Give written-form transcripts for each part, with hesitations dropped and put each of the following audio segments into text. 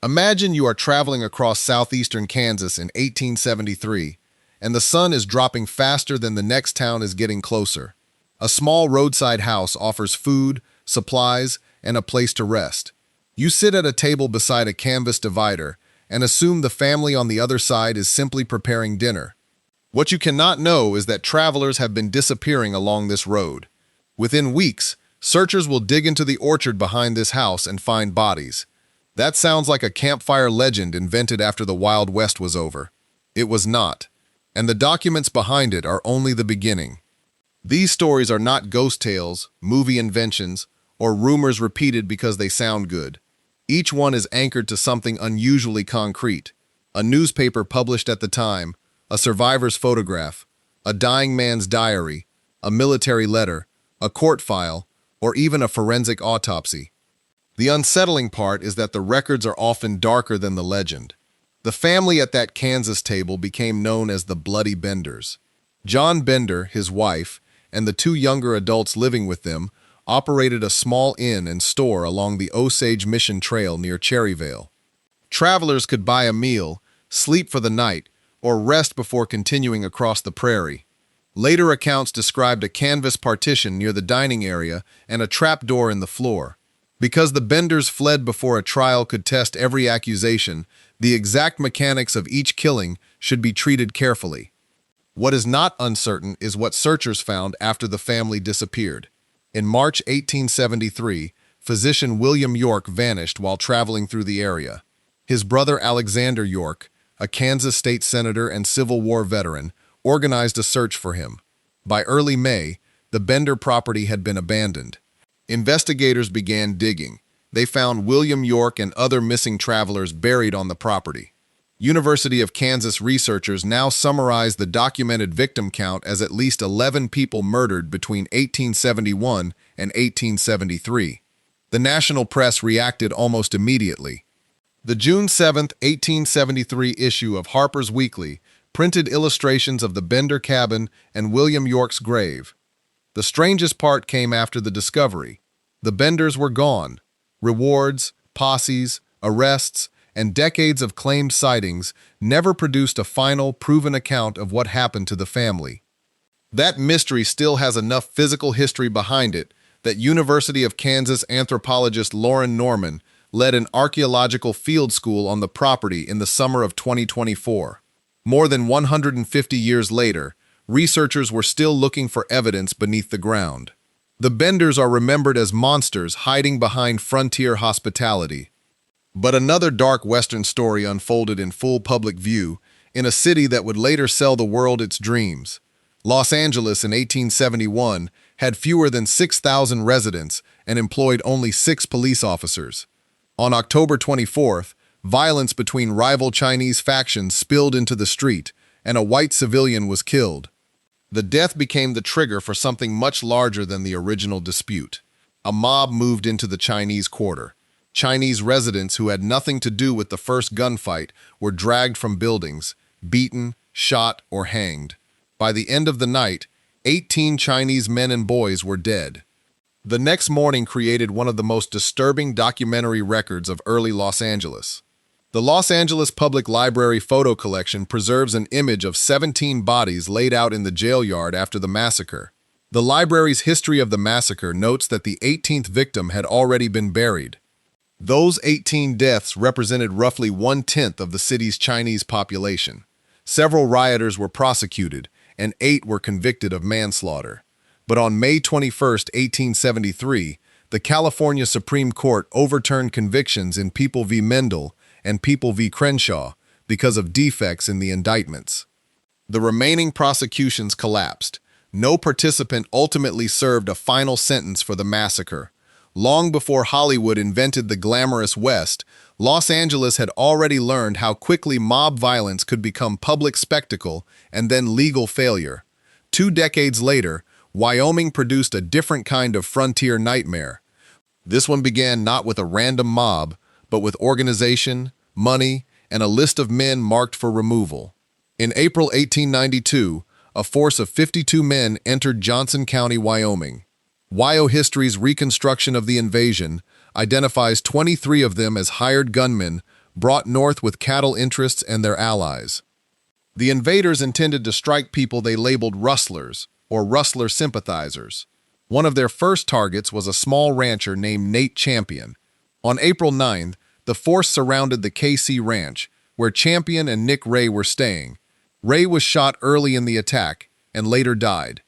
Imagine you are traveling across southeastern Kansas in 1873, and the sun is dropping faster than the next town is getting closer. A small roadside house offers food, supplies, and a place to rest. You sit at a table beside a canvas divider and assume the family on the other side is simply preparing dinner. What you cannot know is that travelers have been disappearing along this road. Within weeks, searchers will dig into the orchard behind this house and find bodies. That sounds like a campfire legend invented after the Wild West was over. It was not, and the documents behind it are only the beginning. These stories are not ghost tales, movie inventions, or rumors repeated because they sound good. Each one is anchored to something unusually concrete: a newspaper published at the time, a survivor's photograph, a dying man's diary, a military letter, a court file, or even a forensic autopsy. The unsettling part is that the records are often darker than the legend. The family at that Kansas table became known as the Bloody Benders. John Bender, his wife, and the two younger adults living with them operated a small inn and store along the Osage Mission Trail near Cherryvale. Travelers could buy a meal, sleep for the night, or rest before continuing across the prairie. Later accounts described a canvas partition near the dining area and a trapdoor in the floor. Because the Benders fled before a trial could test every accusation, the exact mechanics of each killing should be treated carefully. What is not uncertain is what searchers found after the family disappeared. In March 1873, physician William York vanished while traveling through the area. His brother Alexander York, a Kansas state senator and Civil War veteran, organized a search for him. By early May, the Bender property had been abandoned. Investigators began digging. They found William York and other missing travelers buried on the property. University of Kansas researchers now summarize the documented victim count as at least 11 people murdered between 1871 and 1873. The national press reacted almost immediately. The June 7, 1873 issue of Harper's Weekly printed illustrations of the Bender cabin and William York's grave. The strangest part came after the discovery. The Benders were gone. Rewards, posses, arrests, and decades of claimed sightings never produced a final, proven account of what happened to the family. That mystery still has enough physical history behind it that University of Kansas anthropologist Lauren Norman led an archaeological field school on the property in the summer of 2024. More than 150 years later, researchers were still looking for evidence beneath the ground. The Benders are remembered as monsters hiding behind frontier hospitality. But another dark Western story unfolded in full public view in a city that would later sell the world its dreams. Los Angeles in 1871 had fewer than 6,000 residents and employed only 6 police officers. On October 24th, violence between rival Chinese factions spilled into the street, and a white civilian was killed. The death became the trigger for something much larger than the original dispute. A mob moved into the Chinese Quarter. Chinese residents who had nothing to do with the first gunfight were dragged from buildings, beaten, shot, or hanged. By the end of the night, 18 Chinese men and boys were dead. The next morning created one of the most disturbing documentary records of early Los Angeles. The Los Angeles Public Library photo collection preserves an image of 17 bodies laid out in the jail yard after the massacre. The library's history of the massacre notes that the 18th victim had already been buried. Those 18 deaths represented roughly 1/10 of the city's Chinese population. Several rioters were prosecuted, and 8 were convicted of manslaughter. But on May 21, 1873, the California Supreme Court overturned convictions in People v. Mendel and People v. Crenshaw because of defects in the indictments. The remaining prosecutions collapsed. No participant ultimately served a final sentence for the massacre. Long before Hollywood invented the glamorous West, Los Angeles had already learned how quickly mob violence could become public spectacle and then legal failure. 2 decades later, Wyoming produced a different kind of frontier nightmare. This one began not with a random mob, but with organization, money, and a list of men marked for removal. In April 1892, a force of 52 men entered Johnson County, Wyoming. Wyo History's reconstruction of the invasion identifies 23 of them as hired gunmen brought north with cattle interests and their allies. The invaders intended to strike people they labeled rustlers, or rustler sympathizers. One of their first targets was a small rancher named Nate Champion. On April 9th, the force surrounded the KC Ranch, where Champion and Nick Ray were staying. Ray was shot early in the attack and later died.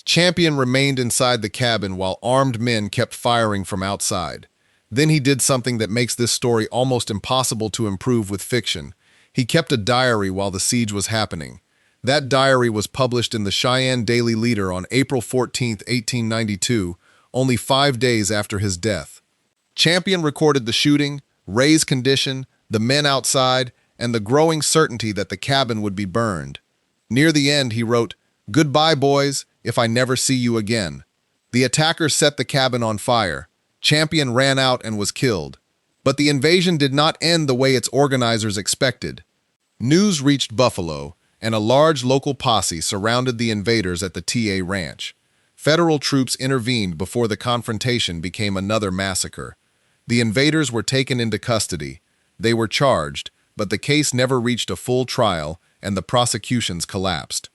Champion remained inside the cabin while armed men kept firing from outside. Then he did something that makes this story almost impossible to improve with fiction. He kept a diary while the siege was happening. That diary was published in the Cheyenne Daily Leader on April 14, 1892, only 5 days after his death. Champion recorded the shooting, Ray's condition, the men outside, and the growing certainty that the cabin would be burned. Near the end, he wrote, "Goodbye, boys, if I never see you again." The attackers set the cabin on fire. Champion ran out and was killed. But the invasion did not end the way its organizers expected. News reached Buffalo, and a large local posse surrounded the invaders at the TA Ranch. Federal troops intervened before the confrontation became another massacre. The invaders were taken into custody. They were charged, but the case never reached a full trial, and the prosecutions collapsed.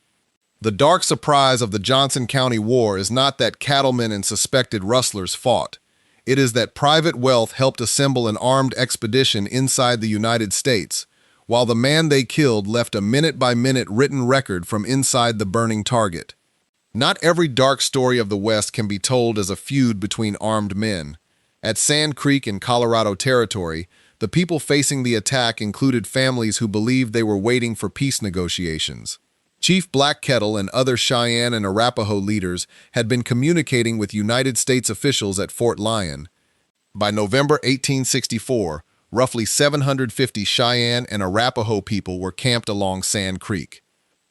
The dark surprise of the Johnson County War is not that cattlemen and suspected rustlers fought. It is that private wealth helped assemble an armed expedition inside the United States, while the man they killed left a minute-by-minute written record from inside the burning target. Not every dark story of the West can be told as a feud between armed men. At Sand Creek in Colorado Territory, the people facing the attack included families who believed they were waiting for peace negotiations. Chief Black Kettle and other Cheyenne and Arapaho leaders had been communicating with United States officials at Fort Lyon. By November 1864, roughly 750 Cheyenne and Arapaho people were camped along Sand Creek.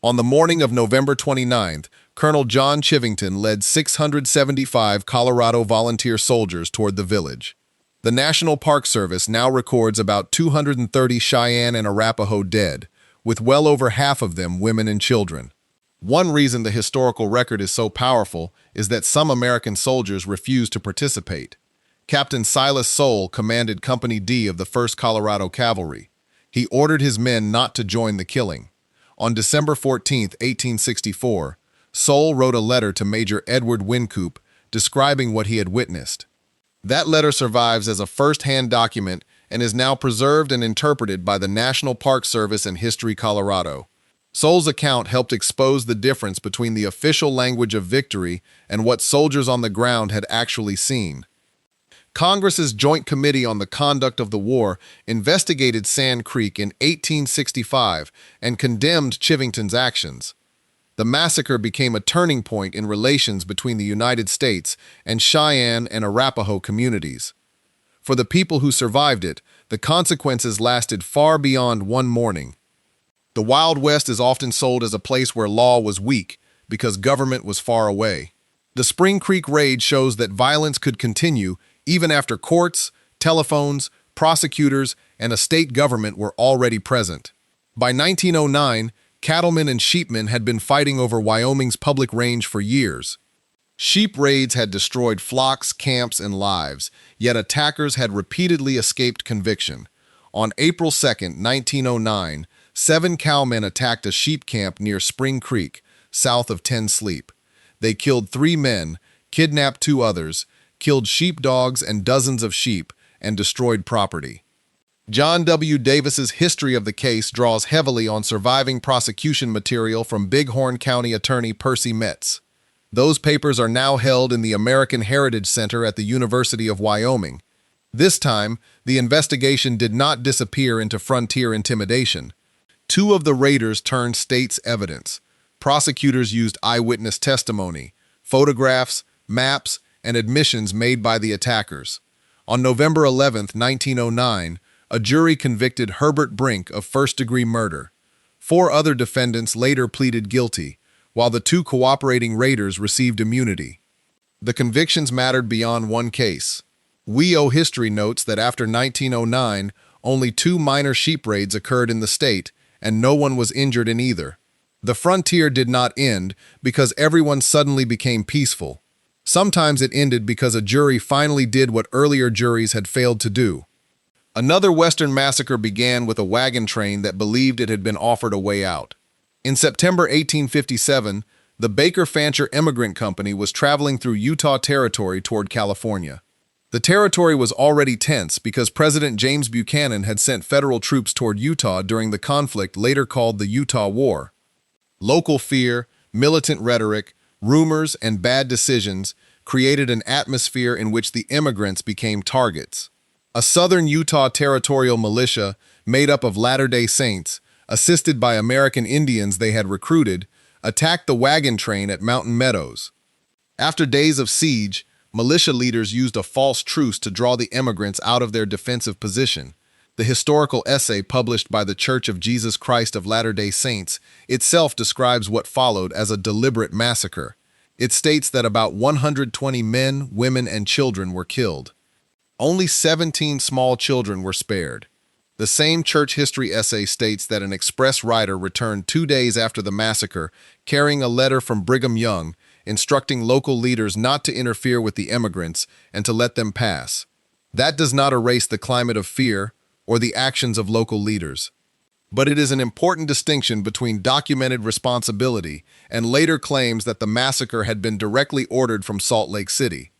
On the morning of November 29th, Colonel John Chivington led 675 Colorado volunteer soldiers toward the village. The National Park Service now records about 230 Cheyenne and Arapaho dead, with well over half of them women and children. One reason the historical record is so powerful is that some American soldiers refused to participate. Captain Silas Soule commanded Company D of the 1st Colorado Cavalry. He ordered his men not to join the killing. On December 14, 1864, Soule wrote a letter to Major Edward Wynkoop describing what he had witnessed. That letter survives as a first-hand document and is now preserved and interpreted by the National Park Service and History Colorado. Soule's account helped expose the difference between the official language of victory and what soldiers on the ground had actually seen. Congress's Joint Committee on the Conduct of the War investigated Sand Creek in 1865 and condemned Chivington's actions. The massacre became a turning point in relations between the United States and Cheyenne and Arapaho communities. For the people who survived it, the consequences lasted far beyond one morning. The Wild West is often sold as a place where law was weak because government was far away. The Spring Creek raid shows that violence could continue even after courts, telephones, prosecutors, and a state government were already present. By 1909, cattlemen and sheepmen had been fighting over Wyoming's public range for years. Sheep raids had destroyed flocks, camps, and lives, yet attackers had repeatedly escaped conviction. On April 2, 1909, 7 cowmen attacked a sheep camp near Spring Creek, south of Ten Sleep. They killed 3 men, kidnapped 2 others, killed sheepdogs and dozens of sheep, and destroyed property. John W. Davis's history of the case draws heavily on surviving prosecution material from Bighorn County Attorney Percy Metz. Those papers are now held in the American Heritage Center at the University of Wyoming. This time, the investigation did not disappear into frontier intimidation. 2 of the raiders turned state's evidence. Prosecutors used eyewitness testimony, photographs, maps, and admissions made by the attackers. On November 11, 1909, a jury convicted Herbert Brink of first-degree murder. 4 other defendants later pleaded guilty, while the 2 cooperating raiders received immunity. The convictions mattered beyond one case. WeO History notes that after 1909, only 2 minor sheep raids occurred in the state, and no one was injured in either. The frontier did not end because everyone suddenly became peaceful. Sometimes it ended because a jury finally did what earlier juries had failed to do. Another Western massacre began with a wagon train that believed it had been offered a way out. In September 1857, the Baker-Fancher Immigrant Company was traveling through Utah Territory toward California. The territory was already tense because President James Buchanan had sent federal troops toward Utah during the conflict later called the Utah War. Local fear, militant rhetoric, rumors, and bad decisions created an atmosphere in which the immigrants became targets. A southern Utah territorial militia made up of Latter-day Saints, assisted by American Indians they had recruited, attacked the wagon train at Mountain Meadows. After days of siege, militia leaders used a false truce to draw the immigrants out of their defensive position. The historical essay published by the Church of Jesus Christ of Latter-day Saints itself describes what followed as a deliberate massacre. It states that about 120 men, women, and children were killed. Only 17 small children were spared. The same church history essay states that an express rider returned 2 days after the massacre, carrying a letter from Brigham Young, instructing local leaders not to interfere with the immigrants and to let them pass. That does not erase the climate of fear or the actions of local leaders. But it is an important distinction between documented responsibility and later claims that the massacre had been directly ordered from Salt Lake City.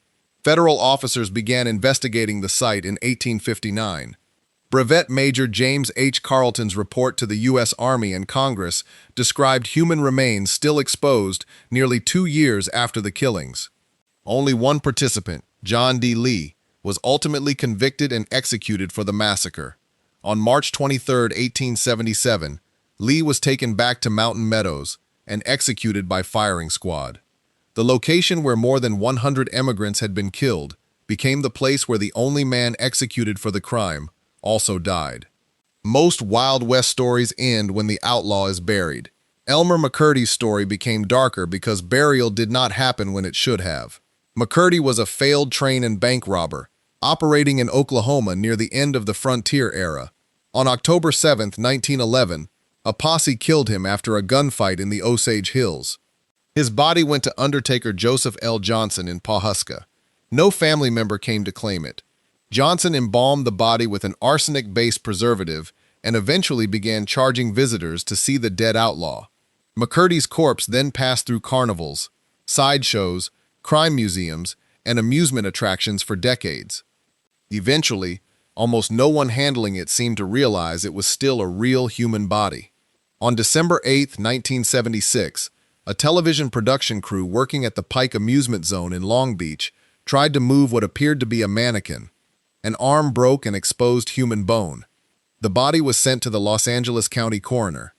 Federal officers began investigating the site in 1859. Brevet Major James H. Carleton's report to the U.S. Army and Congress described human remains still exposed nearly 2 years after the killings. Only one participant, John D. Lee, was ultimately convicted and executed for the massacre. On March 23, 1877, Lee was taken back to Mountain Meadows and executed by firing squad. The location where more than 100 immigrants had been killed became the place where the only man executed for the crime also died. Most Wild West stories end when the outlaw is buried. Elmer McCurdy's story became darker because burial did not happen when it should have. McCurdy was a failed train and bank robber, operating in Oklahoma near the end of the frontier era. On October 7, 1911, a posse killed him after a gunfight in the Osage Hills. His body went to Undertaker Joseph L. Johnson in Pawhuska. No family member came to claim it. Johnson embalmed the body with an arsenic-based preservative and eventually began charging visitors to see the dead outlaw. McCurdy's corpse then passed through carnivals, sideshows, crime museums, and amusement attractions for decades. Eventually, almost no one handling it seemed to realize it was still a real human body. On December 8, 1976, a television production crew working at the Pike Amusement Zone in Long Beach tried to move what appeared to be a mannequin. An arm broke and exposed human bone. The body was sent to the Los Angeles County coroner.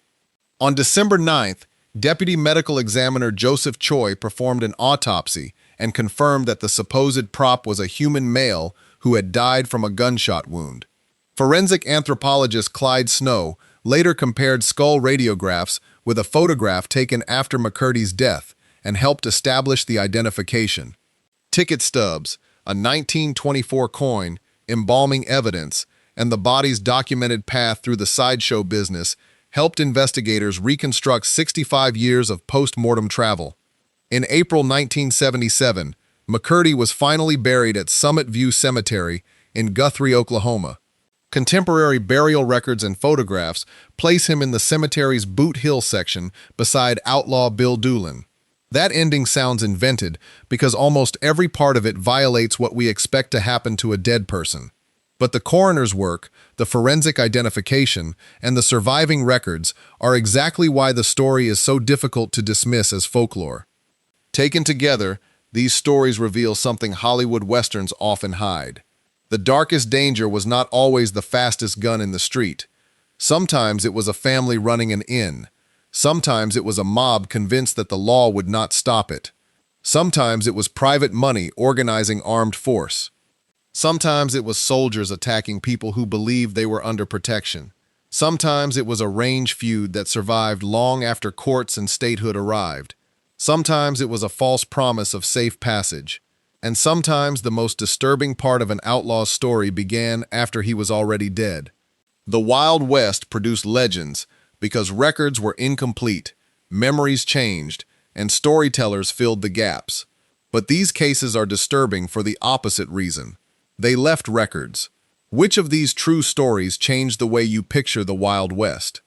On December 9th, Deputy Medical Examiner Joseph Choi performed an autopsy and confirmed that the supposed prop was a human male who had died from a gunshot wound. Forensic anthropologist Clyde Snow later compared skull radiographs with a photograph taken after McCurdy's death and helped establish the identification. Ticket stubs, a 1924 coin, embalming evidence, and the body's documented path through the sideshow business helped investigators reconstruct 65 years of post-mortem travel. In April 1977, McCurdy was finally buried at Summit View Cemetery in Guthrie, Oklahoma. Contemporary burial records and photographs place him in the cemetery's Boot Hill section beside outlaw Bill Doolin. That ending sounds invented because almost every part of it violates what we expect to happen to a dead person. But the coroner's work, the forensic identification, and the surviving records are exactly why the story is so difficult to dismiss as folklore. Taken together, these stories reveal something Hollywood westerns often hide. The darkest danger was not always the fastest gun in the street. Sometimes it was a family running an inn. Sometimes it was a mob convinced that the law would not stop it. Sometimes it was private money organizing armed force. Sometimes it was soldiers attacking people who believed they were under protection. Sometimes it was a range feud that survived long after courts and statehood arrived. Sometimes it was a false promise of safe passage. And sometimes the most disturbing part of an outlaw's story began after he was already dead. The Wild West produced legends because records were incomplete, memories changed, and storytellers filled the gaps. But these cases are disturbing for the opposite reason. They left records. Which of these true stories changed the way you picture the Wild West?